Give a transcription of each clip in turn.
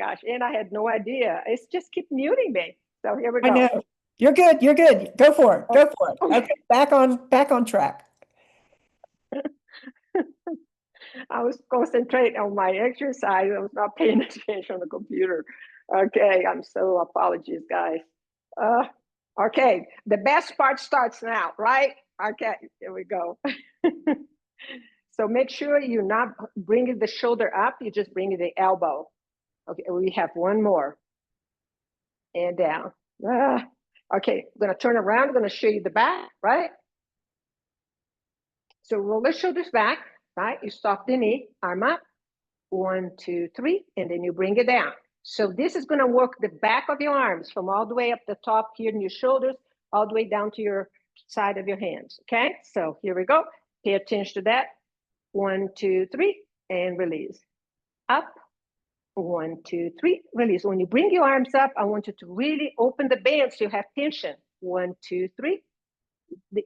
gosh, and I had no idea. It's just keep muting me. So here we go. I know. You're good. You're good. Go for it. Go for it. Okay, back on track. I was concentrating on my exercise. I was not paying attention on the computer. Okay, I'm so apologies, guys. Okay, the best part starts now, right? Okay, here we go. So make sure you're not bringing the shoulder up, you just bring the elbow. Okay, we have one more. And down. Okay, I'm gonna turn around, I'm gonna show you the back, right? So roll the shoulders back, right? You stop the knee, arm up, 1, 2, 3, and then you bring it down. So this is gonna work the back of your arms from all the way up the top here in your shoulders, all the way down to your side of your hands, okay? So here we go, pay attention to that. 1, 2, 3, and release. Up, 1, 2, 3, release. When you bring your arms up, I want you to really open the band so you have tension. 1, 2, 3.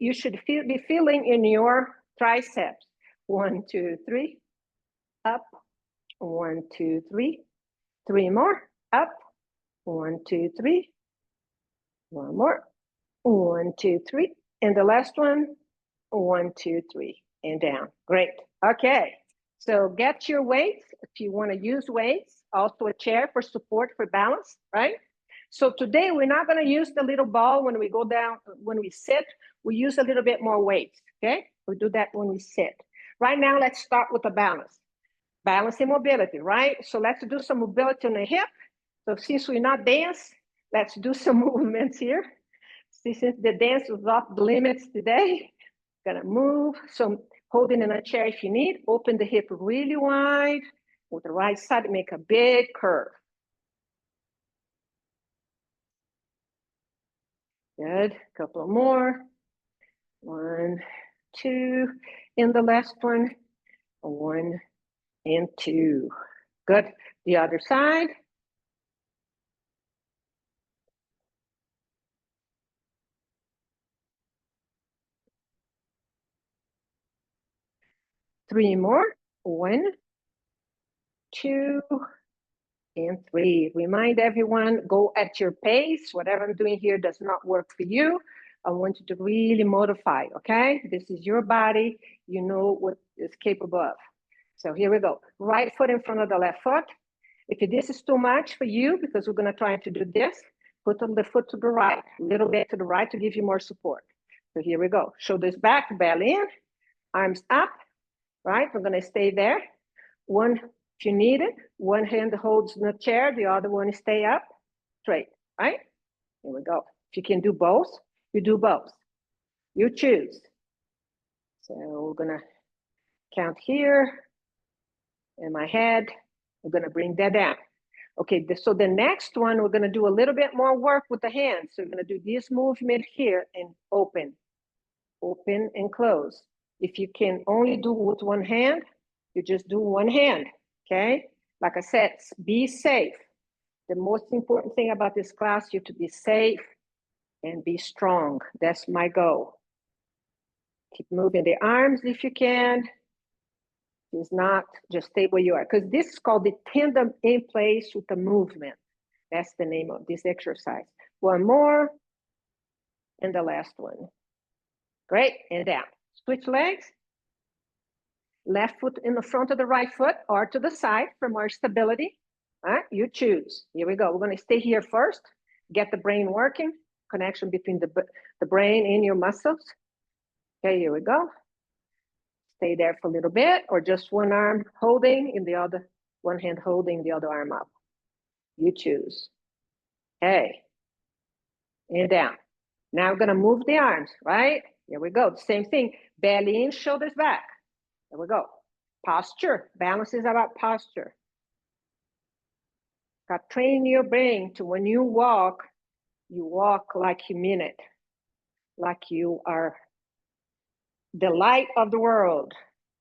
You should be feeling in your triceps. 1, 2, 3, up. 1, 2, 3. 3 more, up. 1, 2, 3. 1 more. 1, 2, 3. And the last one, 1, 2, 3, and down. Great. Okay. So get your weights if you want to use weights, also a chair for support, for balance, right? So today we're not going to use the little ball when we go down, when we sit, we use a little bit more weight, okay? We do that when we sit. Right now, let's start with the balance. Balance and mobility, right? So let's do some mobility on the hip. So since we're not dance, let's do some movements here. Since the dance was off the limits today, gonna move. So holding in a chair if you need, open the hip really wide. With the right side, make a big curve. Good, couple more. 1, 2, and the last one, 1 and 2. Good, the other side. Three more, 1, 2, and 3. Remind everyone, go at your pace. Whatever I'm doing here does not work for you. I want you to really modify, okay? This is your body. You know what it's capable of. So here we go. Right foot in front of the left foot. If this is too much for you, because we're gonna try to do this, put the foot to the right, a little bit to the right to give you more support. So here we go. Shoulders back, belly in, arms up, right? We're gonna stay there. One, if you need it, one hand holds the chair, the other one stay up, straight, right? Here we go. If you can do both, you do both. You choose. So we're gonna count here in my head. We're gonna bring that down. Okay, so the next one, we're gonna do a little bit more work with the hands. So we're gonna do this movement here and open and close. If you can only do with one hand, you just do one hand, okay? Like I said, be safe. The most important thing about this class, you to be safe and be strong. That's my goal. Keep moving the arms if you can. If not, just stay where you are. Because this is called the tandem in place with the movement. That's the name of this exercise. One more, and the last one. Great, and down. Switch legs. Left foot in the front of the right foot or to the side for more stability. All right, you choose. Here we go. We're going to stay here first. Get the brain working. Connection between the brain and your muscles. Okay, here we go. Stay there for a little bit, or just one arm holding and the other, one hand holding the other arm up. You choose. Okay. And down. Now we're going to move the arms, right? Here we go. The same thing. Belly in, shoulders back. There we go. Posture. Balance is about posture. Got train your brain to when you walk like you mean it. Like you are the light of the world,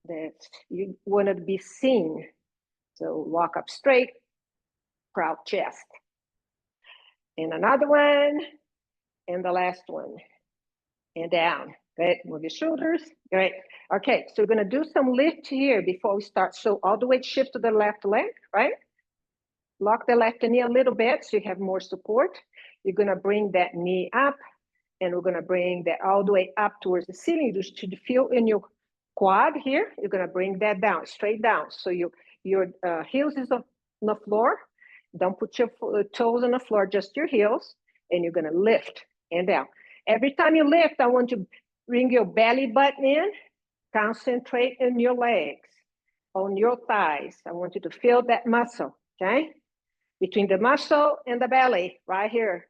that you want to be seen. So walk up straight, proud chest. And another one, and the last one. And down. Great, move your shoulders. Great. Okay, so we're gonna do some lift here before we start. So all the way shift to the left leg, right? Lock the left knee a little bit so you have more support. You're gonna bring that knee up, and we're gonna bring that all the way up towards the ceiling. You should feel in your quad here. You're gonna bring that down, straight down. So your heels is on the floor. Don't put your toes on the floor, just your heels, and you're gonna lift and down. Every time you lift, I want you to bring your belly button in, concentrate in your legs, on your thighs. I want you to feel that muscle, okay? Between the muscle and the belly, right here.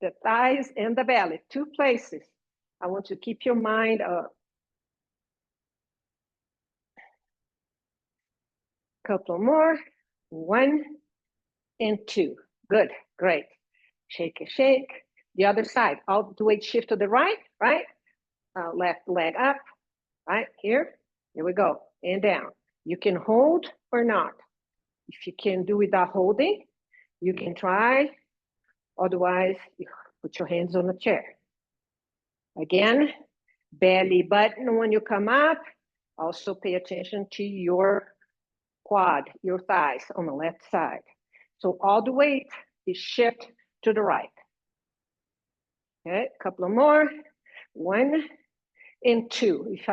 The thighs and the belly, 2 places. I want you to keep your mind up. Couple more, 1 and 2. Good, great. Shake and shake. The other side, all the way shift to the right, right? Left leg up, right here. Here we go, and down. You can hold or not. If you can do without holding, you can try. Otherwise, you put your hands on the chair. Again, belly button when you come up. Also pay attention to your quad, your thighs on the left side. So all the weight is shift to the right. Okay, a couple of more. 1 and 2. If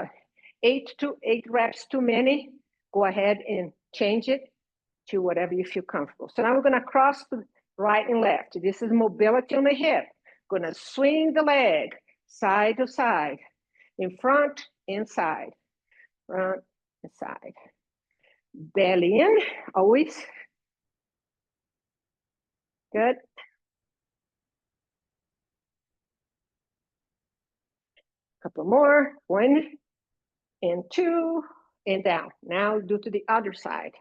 8 reps too many, go ahead and change it to whatever you feel comfortable. So now we're gonna cross the right and left. This is mobility on the hip. Gonna swing the leg side to side, in front and side, front and side. Belly in, always. Good. Couple more, 1 and 2 and down. Now do to the other side.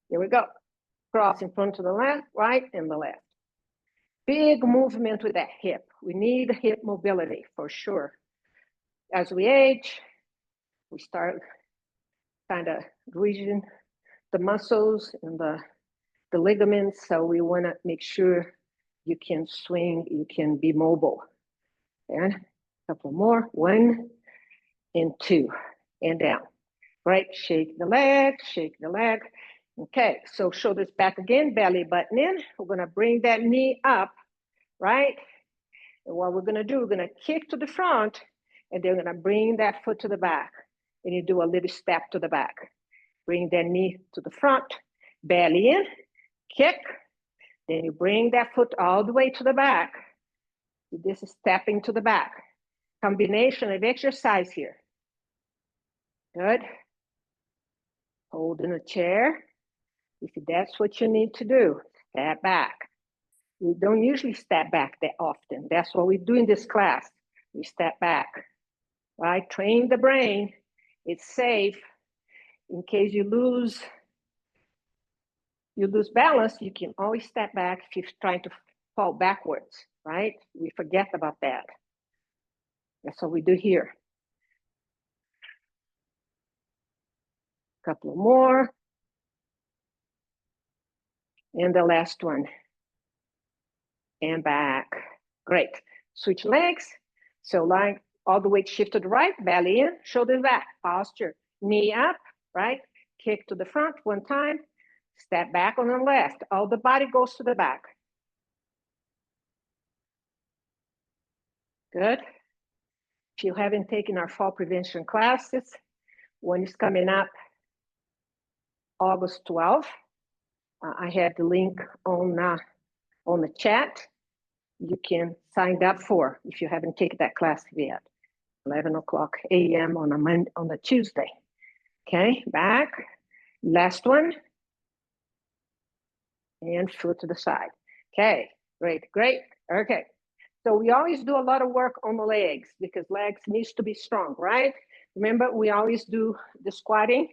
Here we go. Cross in front to the left, right, and the left. Big movement with that hip. We need hip mobility for sure. As we age, we start kind of greasing the muscles and the ligaments. So we want to make sure you can swing, you can be mobile. And a couple more, 1 and 2 and down. Right, shake the leg, shake the leg. Okay, so shoulders back again, belly button in. We're gonna bring that knee up, right? And what we're gonna do, we're gonna kick to the front, and then we're gonna bring that foot to the back. And you do a little step to the back. Bring that knee to the front, belly in, kick. Then you bring that foot all the way to the back. This is stepping to the back. Combination of exercise here. Good. Hold in a chair. If that's what you need to do, step back. We don't usually step back that often. That's what we do in this class. We step back, right? Train the brain. It's safe. In case you lose balance, you can always step back if you're trying to fall backwards, right? We forget about that. That's what we do here. Couple more. And the last one. And back. Great. Switch legs. So line all the way shift to the right, belly in, shoulders back, posture, knee up, right? Kick to the front 1 time, step back on the left. All the body goes to the back. Good. If you haven't taken our fall prevention classes, one is coming up August 12th. I have the link on the chat. You can sign up for if you haven't taken that class yet. 11 o'clock a.m. on a Tuesday. Okay, back. Last one. And foot to the side. Okay, great, great. Okay, so we always do a lot of work on the legs because legs needs to be strong, right? Remember, we always do the squatting.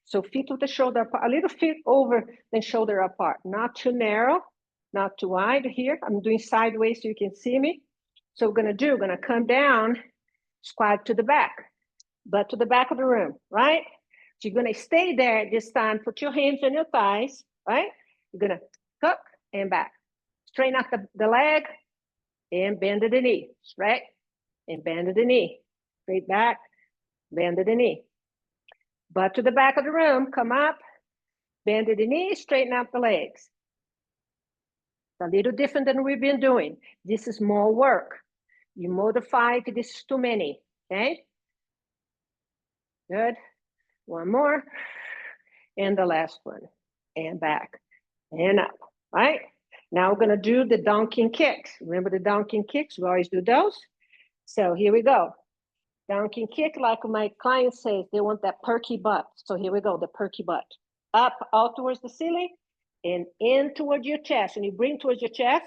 So feet with the shoulder apart, a little feet over than shoulder apart. Not too narrow, not too wide here. I'm doing sideways so you can see me. So we're gonna come down, squat to the back, butt to the back of the room, right? So you're gonna stay there this time, put your hands on your thighs, right? You're gonna tuck and back. Straighten out the leg and bend the knee, right? And bend the knee. Straight back, bend the knee. Butt to the back of the room, come up, bend the knee, straighten out the legs. a little different than we've been doing. This is more work. You modify if this is too many, okay? Good. One more. And the last one. And back and up, right? Now we're gonna do the donkey kicks. Remember the donkey kicks? We always do those. So here we go. Donkey kick, like my client says, they want that perky butt. So here we go, the perky butt. Up, out towards the ceiling, and in towards your chest. And you bring towards your chest,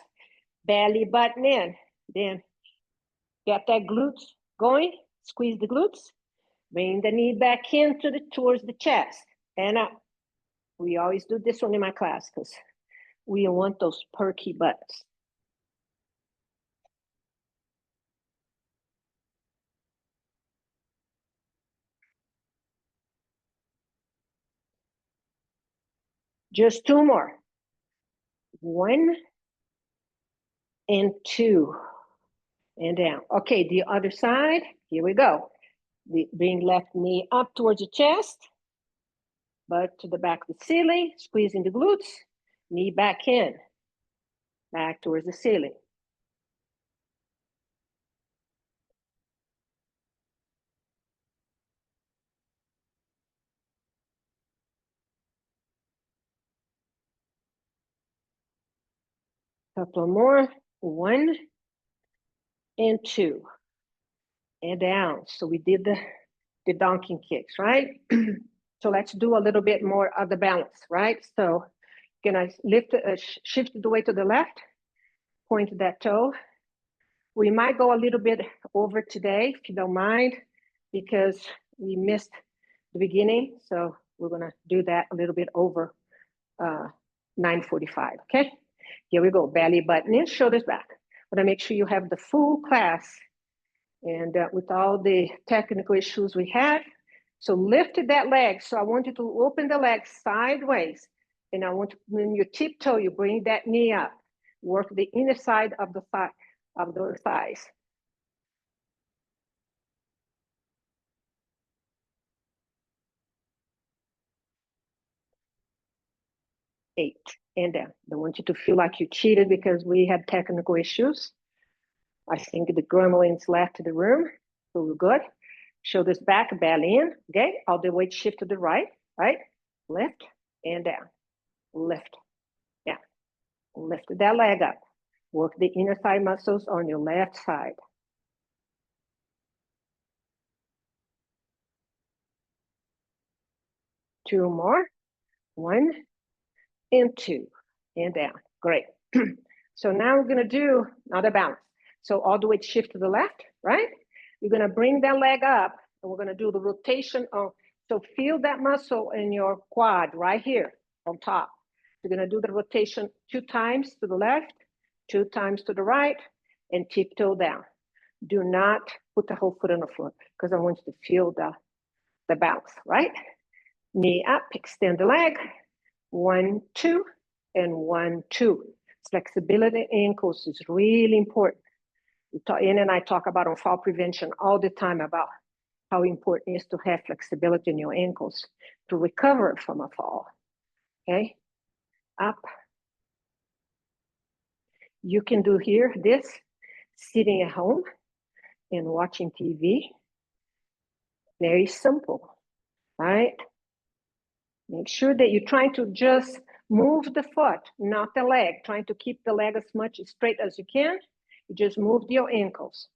belly button in. Then get that glutes going, squeeze the glutes. Bring the knee back into towards the chest and up. We always do this one in my class because we want those perky butts. Just two more. 1 and 2 and down. Okay, the other side, here we go. We bring left knee up towards the chest, butt to the back of the ceiling, squeezing the glutes, knee back in, back towards the ceiling. Couple more, 1 and 2 and down. So we did the donkey kicks, right? So let's do a little bit more of the balance, right? So can I shift the weight to the left, point that toe. We might go a little bit over today, if you don't mind, because we missed the beginning. So we're gonna do that a little bit over 9:45, okay? Here we go, belly button in, shoulders back. Wanna make sure you have the full class and with all the technical issues we had. So lift that leg. So I want you to open the leg sideways. And I want to, when you tiptoe, you bring that knee up. Work the inner side of the thigh, of the thighs. Eight and down. Don't want you to feel like you cheated because we had technical issues. I think the gremlins left the room, so we're good. Shoulders back, belly in, okay? All the weight shift to the right, right? Lift and down, lift, yeah. Lift that leg up. Work the inner thigh muscles on your left side. Two more, 1 and 2 and down, great. So now we're gonna do another balance. So all the way shift to the left, right? You're gonna bring that leg up and we're gonna do the rotation of, so feel that muscle in your quad right here on top. You're gonna do the rotation 2 times to the left, 2 times to the right, and tiptoe down. Do not put the whole foot on the floor because I want you to feel the bounce, right? Knee up, extend the leg, 1, 2, and 1, 2. Flexibility ankles is really important. Ian and I talk about on fall prevention all the time about how important it is to have flexibility in your ankles to recover from a fall, okay? Up. You can do here this, sitting at home and watching TV. Very simple, right? Make sure that you're trying to just move the foot, not the leg, trying to keep the leg as much straight as you can. You just move your ankles.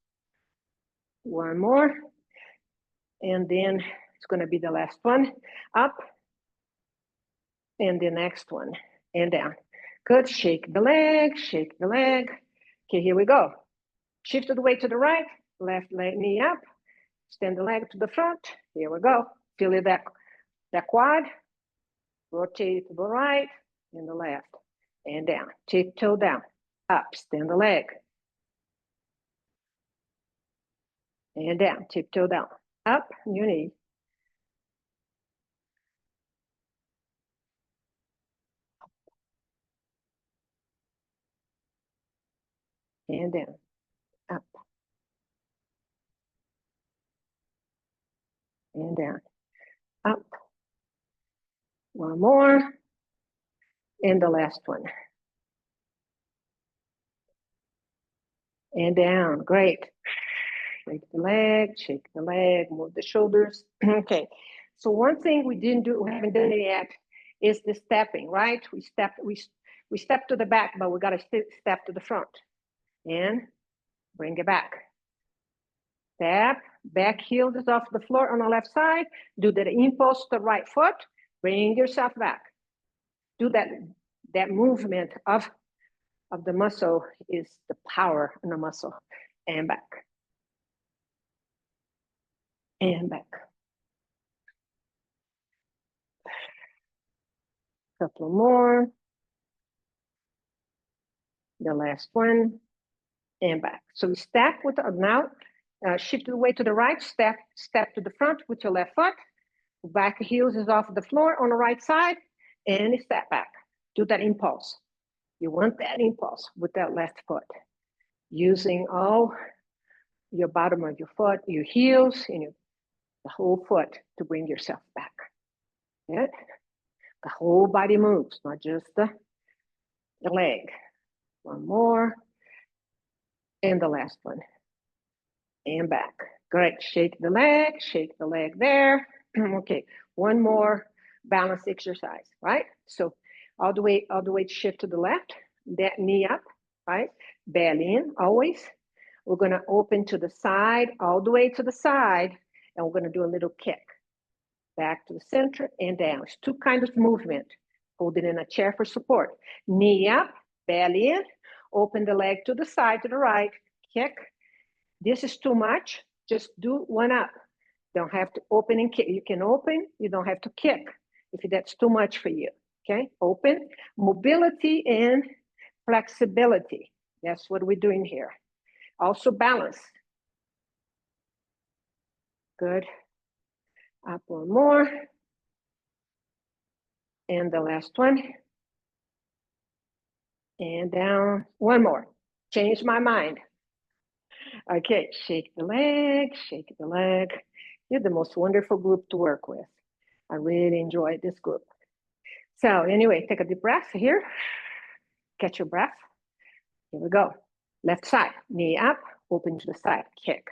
One more. And then it's gonna be the last one. Up. And the next one, and down. Good, shake the leg, shake the leg. Okay, here we go. Shift the weight to the right, left leg, knee up. Extend the leg to the front. Here we go. Feel it, that quad. Rotate to the right and the left and down. Tiptoe down, up, stand the leg. And down, tiptoe down, up, your knee. And down, up. And down, up. One more. And the last one. and down. Great. Shake the leg, move the shoulders. Okay. So one thing we haven't done it yet, is the stepping, right? We step to the back, but we got to step to the front. And bring it back. Step, back heel is off the floor on the left side. Do the impulse to the right foot. Bring yourself back. Do that movement of the muscle is the power in the muscle. And back. And back. Couple more. The last one. And back. So we step with now, shift the weight to the right, step to the front with your left foot. Back heels is off the floor on the right side, and step back. Do that impulse. You want that impulse with that left foot. Using all your bottom of your foot, your heels, and the whole foot to bring yourself back. Yeah? The whole body moves, not just the leg. One more. And the last one. And back. Great. Shake the leg there. Okay. One more balance exercise, right? So all the way shift to the left, that knee up, right? Belly in, always. We're gonna open to the side, all the way to the side, and we're gonna do a little kick. Back to the center and down. It's two kinds of movement. Hold it in a chair for support. Knee up, belly in, open the leg to the side, to the right, kick. This is too much, just do one up. Don't have to open and kick. You can open, you don't have to kick if that's too much for you, okay? Open, mobility and flexibility. That's what we're doing here. Also balance. Good. Up one more. And the last one. And down, one more. Change my mind. Okay, shake the leg, shake the leg. You're the most wonderful group to work with. I really enjoyed this group. So anyway, take a deep breath here. Catch your breath. Here we go. Left side, knee up, open to the side, kick.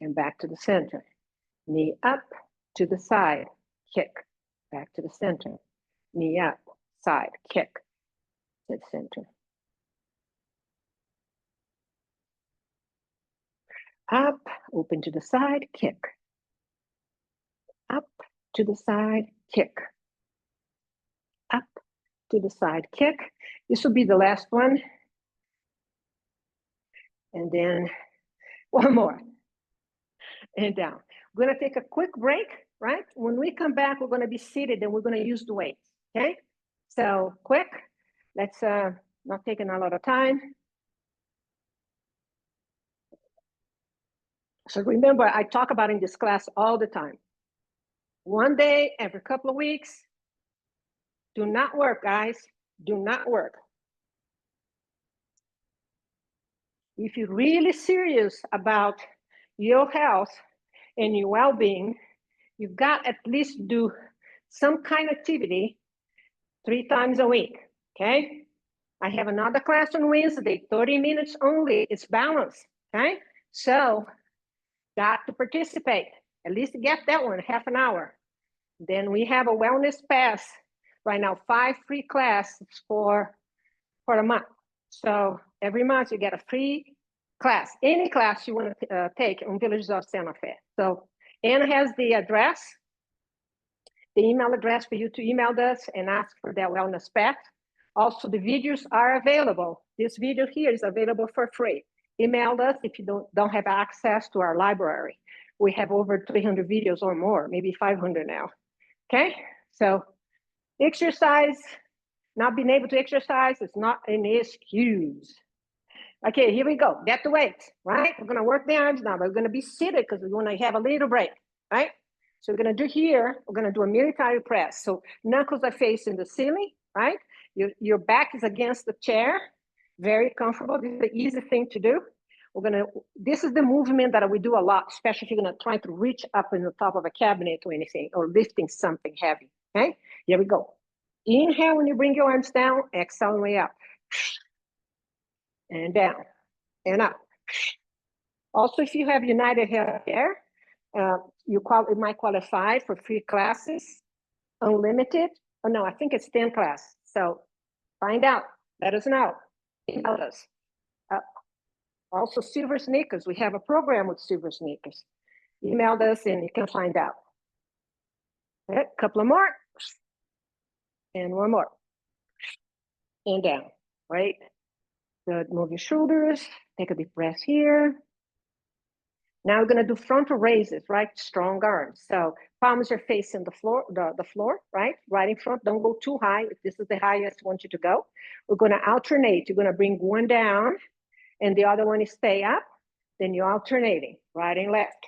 And back to the center. Knee up, to the side, kick. Back to the center. Knee up, side, kick. To the center. Up, open to the side, kick. Up, to the side, kick. Up, to the side, kick. This will be the last one. And then one more. And down. We're gonna take a quick break, right? When we come back, we're gonna be seated and we're gonna use the weights, okay? So quick, let's not taking a lot of time. So remember, I talk about in this class all the time. One day, every couple of weeks. Do not work, guys. Do not work. If you're really serious about your health and your well-being, you've got at least do some kind of activity 3 times a week, okay? I have another class on Wednesday, 30 minutes only, it's balanced, okay? So, got to participate, at least get that one, half an hour. Then we have a wellness pass, right now, 5 free classes for a month. So every month you get a free class, any class you want to take on Villages of Santa Fe. So Anna has the address, the email address for you to email us and ask for that wellness pass. Also, the videos are available. This video here is available for free. Email us if you don't have access to our library. We have over 300 videos or more, maybe 500 now. Okay, so exercise, not being able to exercise is not an excuse. Okay, here we go. Get the weight, right? We're gonna work the arms now, but we're gonna be seated because we're gonna have a little break, right? So we're gonna do here, we're gonna do a military press. So knuckles are facing the ceiling, right? Your back is against the chair, very comfortable. This is the easy thing to do. This is the movement that we do a lot, especially if you're gonna try to reach up in the top of a cabinet or anything, or lifting something heavy, okay? Here we go. Inhale when you bring your arms down, exhale way up. And down, and up. Also, if you have United Healthcare, you might qualify for free classes, unlimited. Oh no, I think it's 10 classes. So find out, let us know, email us. Also, Silver Sneakers, we have a program with Silver Sneakers. Email us and you can find out. Okay, a couple of more. And one more. And down, right? Good, move your shoulders, take a deep breath here. Now we're gonna do frontal raises, right? Strong arms. So palms are facing the floor, the floor, right? Right in front, don't go too high. If this is the highest I want you to go. We're gonna alternate. You're gonna bring one down and the other one is stay up. Then you're alternating, right and left.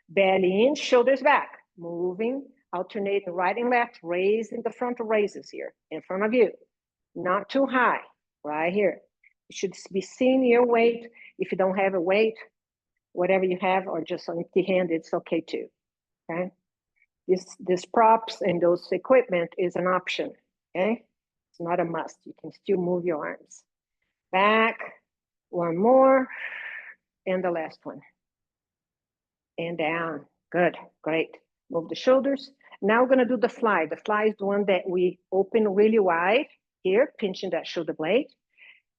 Belly in, shoulders back. Moving, alternating right and left, raising the frontal raises here in front of you. Not too high, right here. You should be seeing your weight. If you don't have a weight, whatever you have, or just empty hand, it's okay too, okay? This props and those equipment is an option, okay? It's not a must. You can still move your arms. Back, one more, and the last one. And down, good, great. Move the shoulders. Now we're gonna do the fly. The fly is the one that we open really wide here, pinching that shoulder blade,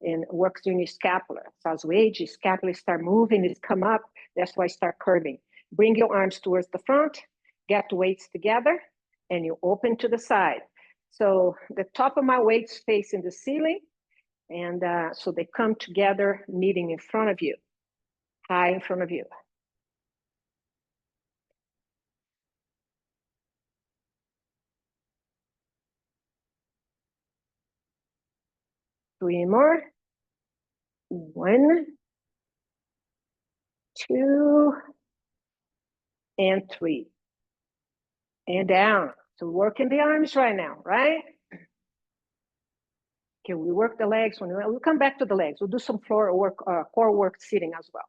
and works in your scapula. So as we age, your scapula start moving, it's come up, that's why I start curving. Bring your arms towards the front, get the weights together, and you open to the side. So the top of my weights facing the ceiling, and so they come together, meeting in front of you, high in front of you. Three more. 1, 2, and 3. And down. So working the arms right now, right? Okay, we work the legs. We'll come back to the legs. We'll do some floor work, core work sitting as well.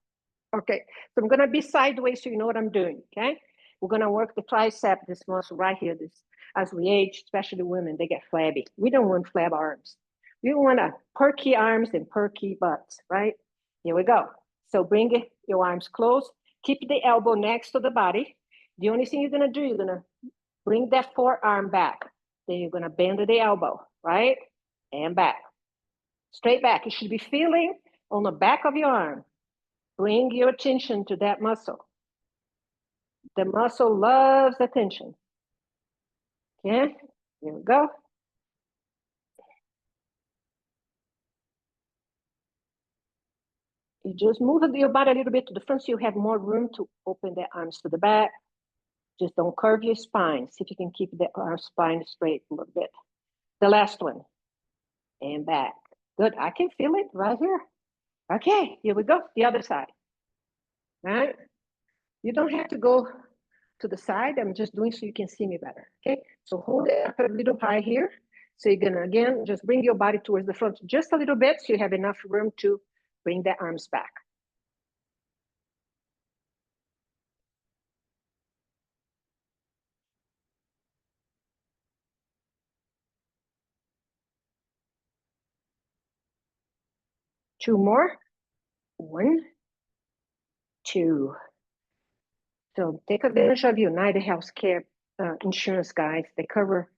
Okay, so I'm gonna be sideways so you know what I'm doing, okay? We're gonna work the tricep, this muscle right here. This, as we age, especially women, they get flabby. We don't want flab arms. We want perky arms and perky butts, right? Here we go. So bring your arms close. Keep the elbow next to the body. The only thing you're gonna do, you're gonna bring that forearm back. Then you're gonna bend the elbow, right? And back. Straight back. You should be feeling on the back of your arm. Bring your attention to that muscle. The muscle loves attention. Okay, here we go. You just move your body a little bit to the front so you have more room to open the arms to the back. Just don't curve your spine. See if you can keep the arm spine straight a little bit. The last one. And back. Good, I can feel it right here. Okay, here we go, the other side. All right, you don't have to go to the side. I'm just doing so you can see me better, okay? So hold it up a little high here. So you're gonna, again, just bring your body towards the front just a little bit so you have enough room to bring the arms back. Two more. 1, 2. So take advantage of United Healthcare insurance, guys. They cover,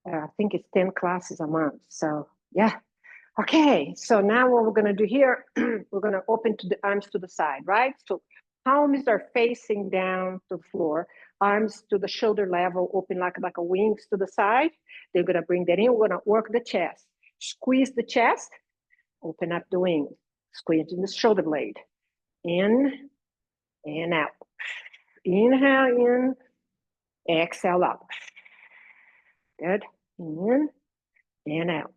I think it's 10 classes a month. So yeah. Okay, so now what we're gonna do here, we're gonna open to the arms to the side, right? So palms are facing down to the floor, arms to the shoulder level, open like a wings to the side. They're gonna bring that in, we're gonna work the chest. Squeeze the chest, open up the wings, squeeze in the shoulder blade. In and out. Inhale in, exhale out. Good, in and out.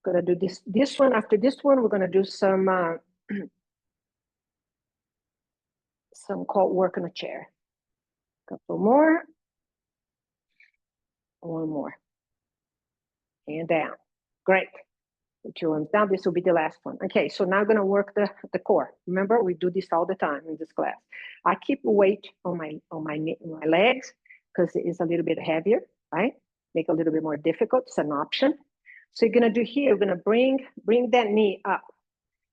Gonna do this one. After this one, we're gonna do some core work on a chair. Couple more. One more. And down. Great. Put your arms down. This will be the last one. Okay, so now I'm gonna work the core. Remember, we do this all the time in this class. I keep weight on my legs because it is a little bit heavier, right? Make it a little bit more difficult. It's an option. So you're gonna do here, you're gonna bring that knee up.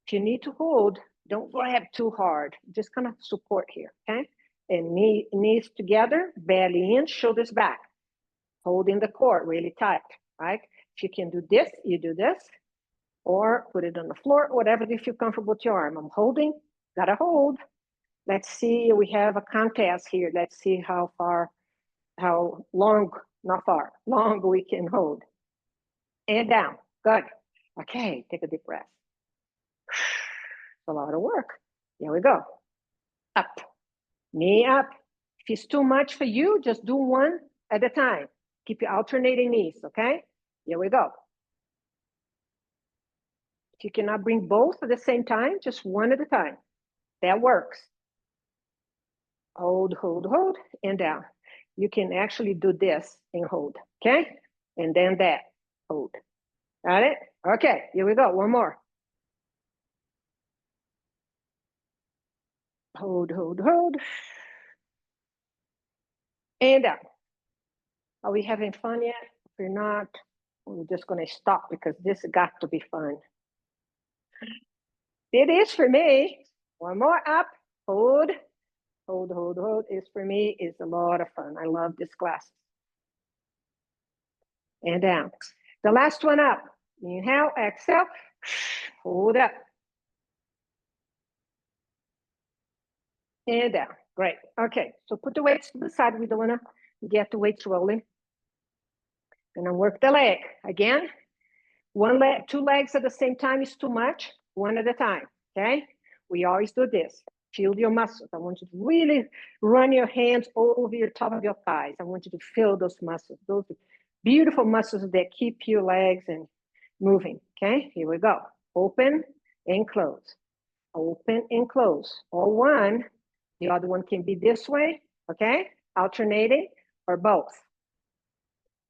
If you need to hold, Don't grab too hard. Just kind of support here, okay? And knees together, belly in, shoulders back. Holding the core really tight, right? If you can do this, you do this, or put it on the floor, whatever you feel comfortable with your arm. I'm holding, gotta hold. Let's see, we have a contest here. Let's see how long, not far, long we can hold. And down, good. Okay, take a deep breath. It's a lot of work. Here we go. Up, knee up. If it's too much for you, just do one at a time. Keep your alternating knees, okay? Here we go. If you cannot bring both at the same time, just one at a time. That works. Hold, hold, hold, and down. You can actually do this and hold, okay? And then that, hold. Got it? Okay, here we go, one more. Hold, hold, hold. And down. Are we having fun yet? If you're not, we're just gonna stop because this got to be fun. It is for me. One more up, hold, hold, hold, hold. Is for me, is a lot of fun. I love this class. And down. The last one up. Inhale, exhale, hold up. And down. Great. Okay, so put the weights to the side. We don't want to get the weights rolling. Gonna work the leg. Again, one leg, two legs at the same time is too much. One at a time, okay? We always do this. Feel your muscles. I want you to really run your hands over your top of your thighs. I want you to feel those muscles, those beautiful muscles that keep your legs and moving, okay? Here we go. Open and close. Open and close. Or one, the other one can be this way, okay? Alternating, or both.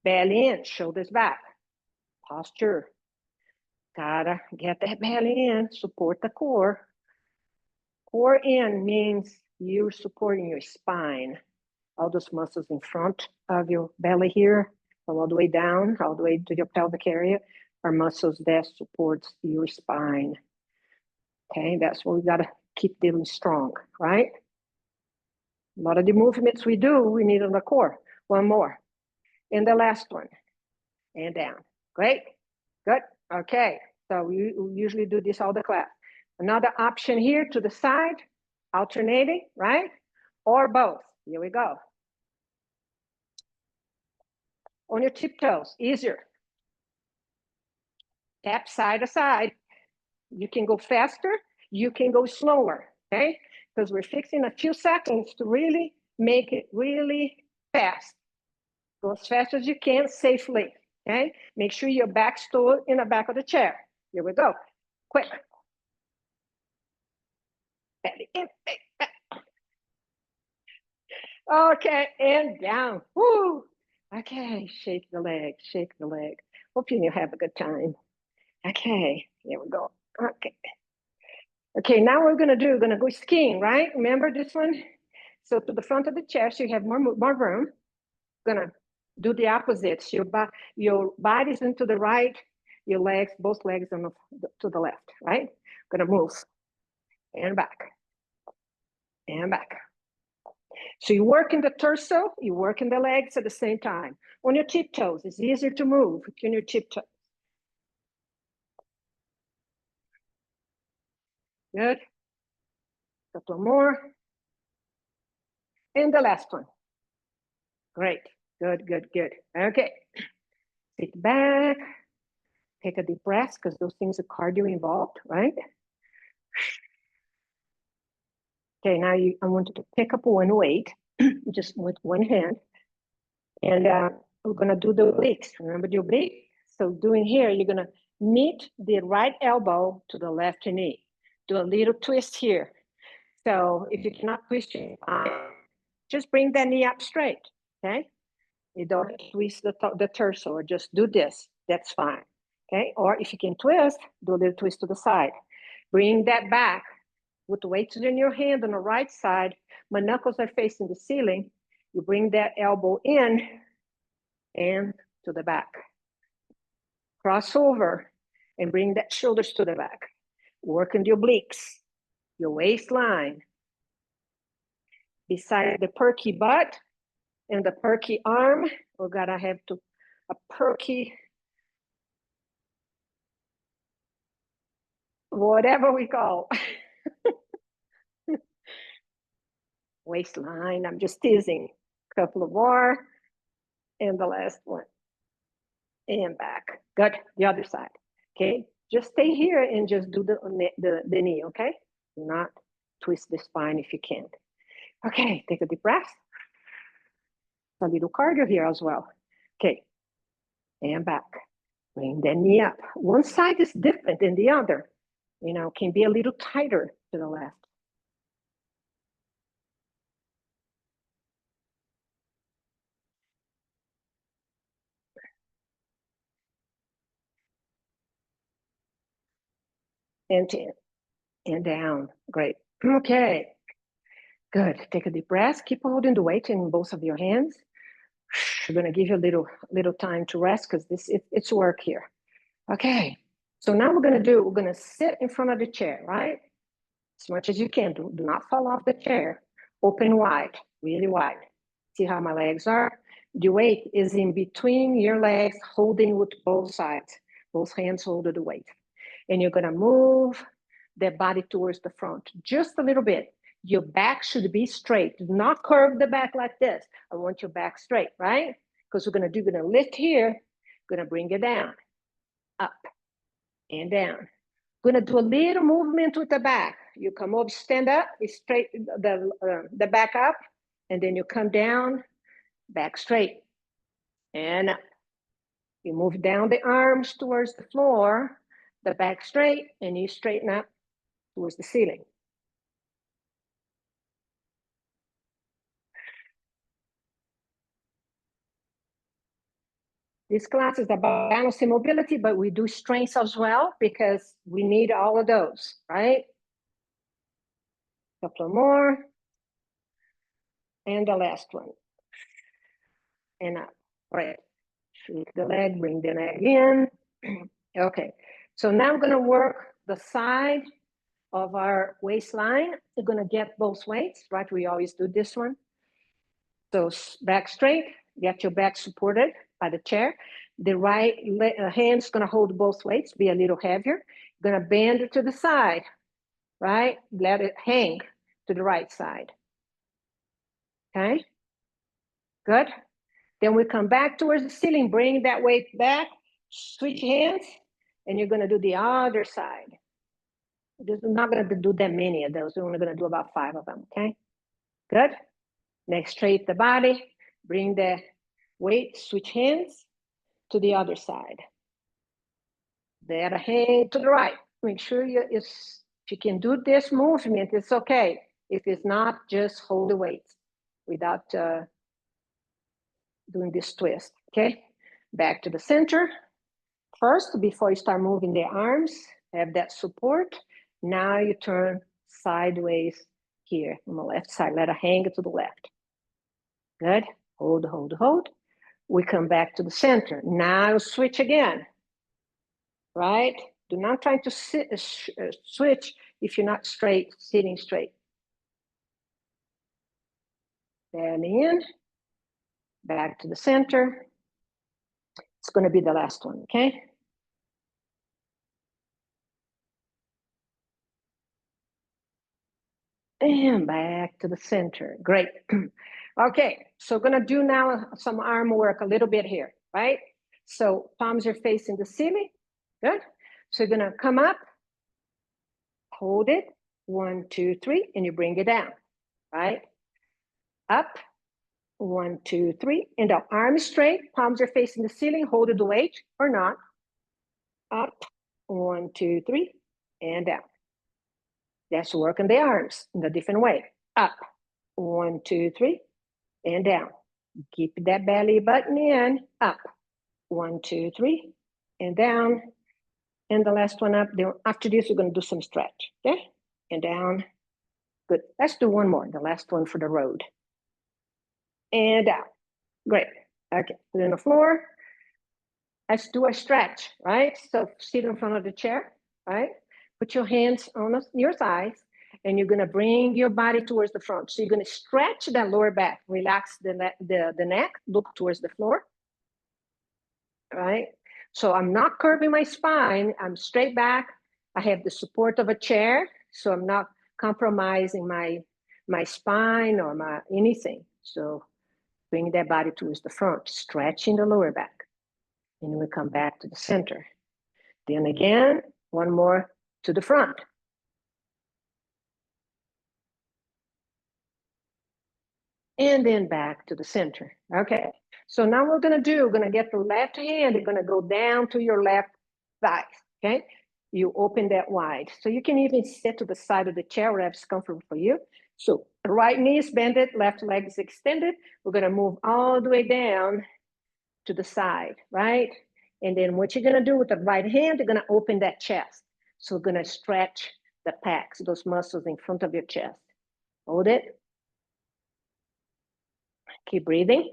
Belly in, shoulders back. Posture. Gotta get that belly in, support the core. Core in means you're supporting your spine. All those muscles in front of your belly here, from all the way down, all the way to your pelvic area, are muscles that supports your spine. Okay, that's what we gotta keep them strong, right? A lot of the movements we do, we need on the core. One more. And the last one. And down. Great. Good. Okay. So we usually do this all the class. Another option here to the side, alternating, right? Or both. Here we go. On your tiptoes, easier. Tap side to side. You can go faster, you can go slower, okay? Because we're fixing a few seconds to really make it really fast. Go as fast as you can safely, okay? Make sure your back's still in the back of the chair. Here we go. Quick. Okay, and down. Woo! Okay, shake the leg, shake the leg. Hope you have a good time. Okay, here we go. Okay. Okay, now we're gonna go skiing, right? Remember this one? So to the front of the chair, so you have more room. Gonna do the opposites. Your body's into the right, your legs, both legs to the left, right? Gonna move and back and back. So you work in the torso, you work in the legs at the same time. On your tiptoes, it's easier to move on your tiptoes. Good. Couple more. And the last one. Great. Good, good, good. Okay. Sit back. Take a deep breath because those things are cardio involved, right? Okay, now I want you to pick up one weight, just with one hand. And we're gonna do the obliques. Remember the oblique? So doing here, you're gonna meet the right elbow to the left knee. Do a little twist here. So if you cannot twist your arm, just bring that knee up straight, okay? You don't twist the torso, or just do this, that's fine, okay? Or if you can twist, do a little twist to the side. Bring that back with the weights in your hand on the right side. My knuckles are facing the ceiling. You bring that elbow in and to the back. Cross over and bring that shoulders to the back. Work in the obliques. your waistline. Beside the perky butt and the perky arm, we're gonna have a perky, whatever we call. Waistline, I'm just teasing. Couple of more, and the last one. And back. Good, the other side. Okay, just stay here and just do the knee, okay? Do not twist the spine if you can't. Okay, take a deep breath. A little cardio here as well. Okay, and back. Bring the knee up. One side is different than the other. You know, can be a little tighter to the left. And down. Great. Okay. Good. Take a deep breath. Keep holding the weight in both of your hands. I'm going to give you a little time to rest because it's work here. Okay. So now we're going to sit in front of the chair, right? As much as you can. Do not fall off the chair. Open wide, really wide. See how my legs are? The weight is in between your legs, holding with both sides. Both hands hold the weight. And you're going to move the body towards the front just a little bit. Your back should be straight. Do not curve the back like this. I want your back straight, right? Because we're going to lift here, going to bring it down, up and down. Going to do a little movement with the back. You come up, stand up, straight the back up, and then you come down, back straight, and up. You move down the arms towards the floor, the back straight, and you straighten up towards the ceiling. This class is about balance and mobility, but we do strengths as well because we need all of those, right? Couple more. And the last one. And up. Right. Shake the leg, bring the leg in. Okay. So now I'm going to work the side of our waistline. We're going to get both weights, right? We always do this one. So back straight, get your back supported by the chair. The right hand's going to hold both weights, be a little heavier. Going to bend it to the side, right? Let it hang to the right side. Okay, good. Then we come back towards the ceiling, bring that weight back, switch hands, and you're going to do the other side. We're not going to do that many of those. We're only going to do about 5 of them, okay? Good. Next, straight the body, bring the weight, switch hands to the other side. The other hand to the right. Make sure if you can do this movement, it's okay. If it's not, just hold the weight without doing this twist, okay? Back to the center. First, before you start moving the arms, have that support. Now you turn sideways here on the left side. Let it hang to the left. Good. Hold, hold, hold. We come back to the center. Now switch again. Right? Do not try to switch if you're not straight, sitting straight. Belly in. Back to the center. It's going to be the last one, okay? And back to the center. Great. Okay, so we're gonna do now some arm work a little bit here, right? So palms are facing the ceiling. Good. So you're gonna come up, hold it, 1, 2, 3, and you bring it down, right? Up, 1, 2, 3, and the arm is straight, palms are facing the ceiling, hold the weight or not. Up, 1, 2, 3, and down. That's working the arms in a different way. Up, 1, 2, 3, and down. Keep that belly button in, up. 1, 2, 3, and down. And the last one up. Then after this, we're going to do some stretch, okay? And down. Good. Let's do one more, the last one for the road. And down. Great. Okay, put it on the floor. Let's do a stretch, right? So sit in front of the chair, right? Put your hands on your thighs and you're gonna bring your body towards the front. So you're gonna stretch that lower back, relax the neck, look towards the floor, right? So I'm not curving my spine, I'm straight back. I have the support of a chair, so I'm not compromising my spine or my anything. So bring that body towards the front, stretching the lower back. And we come back to the center. Then again, one more to the front. And then back to the center. Okay, so now we're gonna get the left hand, you're gonna go down to your left thigh, okay? You open that wide. So you can even sit to the side of the chair, whatever's comfortable for you. So right knee is bended, left leg is extended. We're gonna move all the way down to the side, right? And then what you're gonna do with the right hand, you're gonna open that chest. So we're gonna stretch the pecs, those muscles in front of your chest. Hold it. Keep breathing.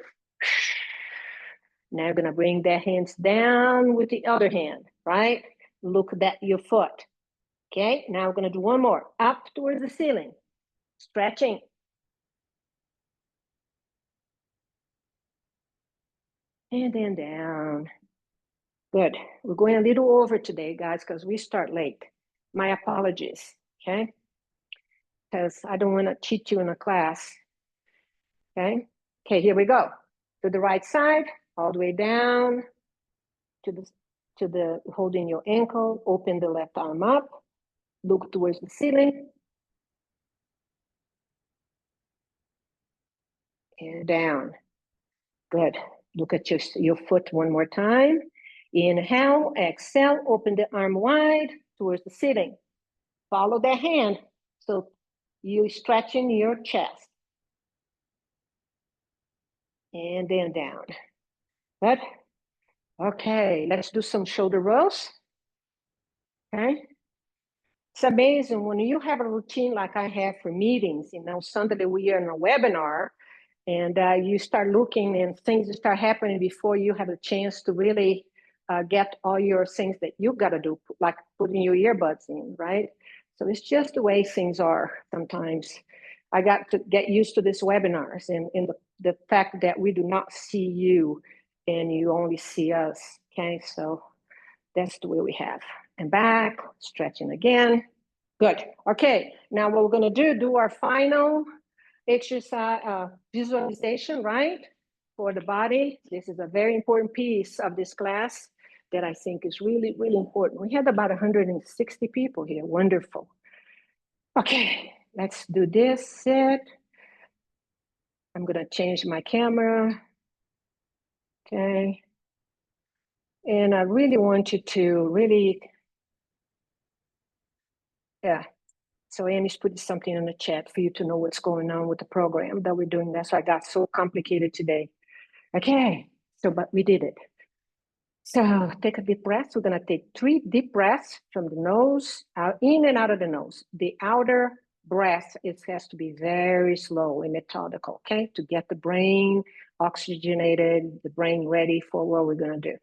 Now you're gonna bring that hands down with the other hand, right? Look at your foot. Okay, now we're gonna do one more. Up towards the ceiling, stretching. And then down. Good. We're going a little over today, guys, because we start late. My apologies, okay? Because I don't wanna cheat you in a class, okay? Okay, here we go. To the right side, all the way down to the holding your ankle, open the left arm up, look towards the ceiling. And down. Good. Look at your foot one more time. Inhale, exhale, open the arm wide towards the ceiling. Follow that hand. So you're stretching your chest. And then down. Good. Okay, let's do some shoulder rolls. Okay. It's amazing when you have a routine like I have for meetings. Sunday we are in a webinar, and you start looking and things start happening before you have a chance to really get all your things that you got to do, like putting your earbuds in, right? So it's just the way things are sometimes. I got to get used to these webinars and the fact that we do not see you and you only see us, okay? So that's the way we have. And back, stretching again. Good. Okay, now what we're gonna do our final exercise, visualization, right? For the body. This is a very important piece of this class that I think is really, really important. We had about 160 people here. Wonderful. Okay, let's do this. Sit. I'm gonna change my camera. Okay. And I really want you to really, yeah. So Annie's putting something in the chat for you to know what's going on with the program that we're doing. That's why I got so complicated today. Okay, so but we did it. So take a deep breath. We're gonna take 3 deep breaths from the nose, out, in and out of the nose. The outer breath, it has to be very slow and methodical, okay? To get the brain oxygenated, the brain ready for what we're gonna do.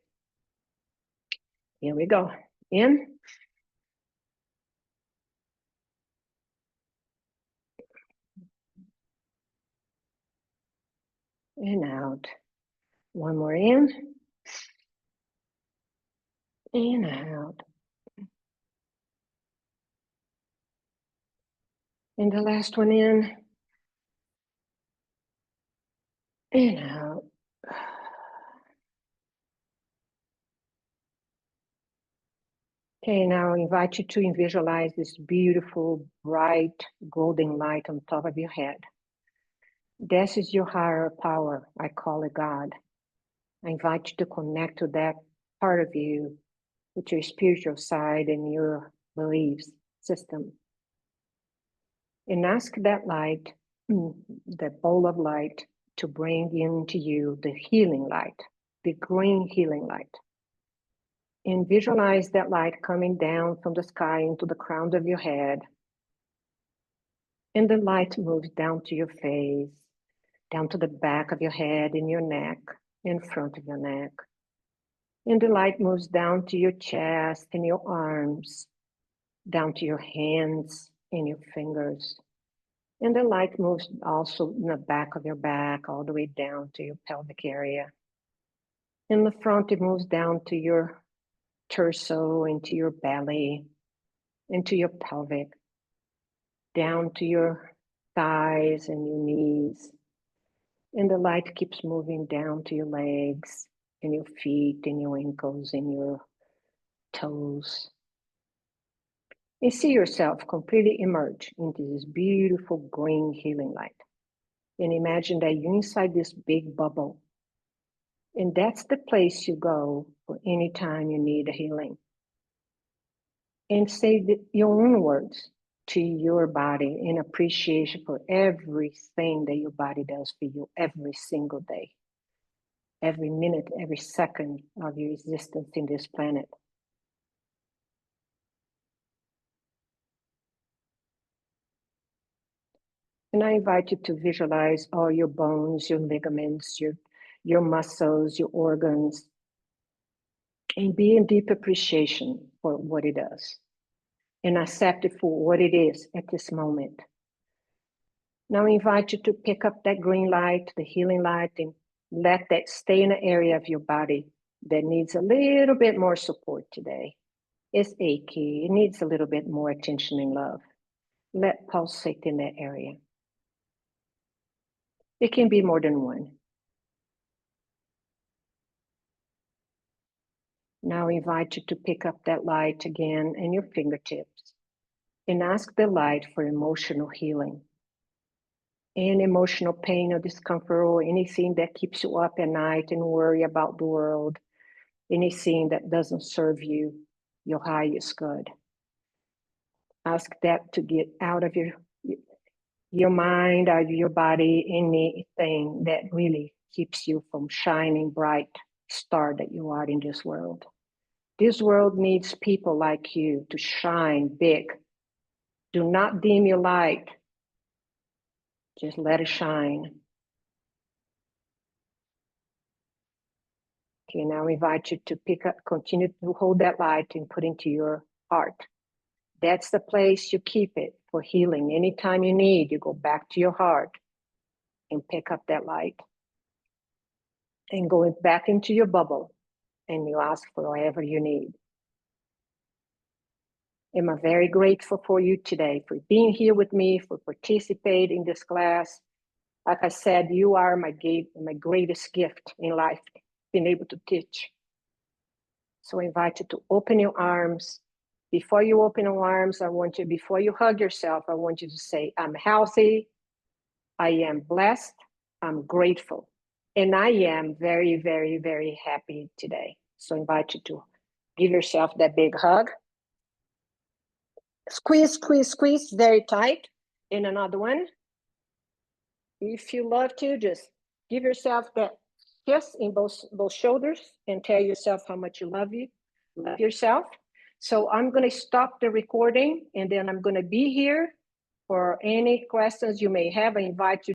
Here we go. In. And out. One more in. And out. And the last one in. And out. Okay, now I invite you to visualize this beautiful, bright, golden light on top of your head. This is your higher power. I call it God. I invite you to connect to that part of you with your spiritual side and your beliefs system. And ask that light, that ball of light, to bring into you the healing light, the green healing light. And visualize that light coming down from the sky into the crown of your head. And the light moves down to your face, down to the back of your head and your neck, in front of your neck. And the light moves down to your chest and your arms, down to your hands, in your fingers. And the light moves also in the back of your back, all the way down to your pelvic area. In the front, it moves down to your torso, into your belly, into your pelvic, down to your thighs and your knees. And the light keeps moving down to your legs and your feet and your ankles and your toes. And see yourself completely emerge into this beautiful green healing light. And imagine that you're inside this big bubble. And that's the place you go for any time you need a healing. And say your own words to your body in appreciation for everything that your body does for you every single day, every minute, every second of your existence in this planet. And I invite you to visualize all your bones, your ligaments, your muscles, your organs, and be in deep appreciation for what it does. And accept it for what it is at this moment. Now I invite you to pick up that green light, the healing light, and let that stay in an area of your body that needs a little bit more support today. It's achy, it needs a little bit more attention and love. Let pulsate in that area. It can be more than one. Now I invite you to pick up that light again in your fingertips and ask the light for emotional healing. Any emotional pain or discomfort or anything that keeps you up at night and worry about the world, anything that doesn't serve you, your highest good. Ask that to get out of your mind, out of your body, anything that really keeps you from shining bright star that you are in this world. This world needs people like you to shine big. Do not dim your light. Just let it shine. Okay, now I invite you to continue to hold that light and put into your heart. That's the place you keep it for healing. Anytime you need, you go back to your heart and pick up that light. And go back into your bubble and you ask for whatever you need. I'm very grateful for you today, for being here with me, for participating in this class. Like I said, you are my greatest gift in life, being able to teach. So I invite you to open your arms. Before you open your arms, before you hug yourself, I want you to say, I'm healthy, I am blessed, I'm grateful, and I am very, very, very happy today. So I invite you to give yourself that big hug. Squeeze, squeeze, squeeze very tight. And another one. If you love to, just give yourself that kiss in both shoulders and tell yourself how much you love yourself. So I'm going to stop the recording and then I'm going to be here for any questions you may have. I invite you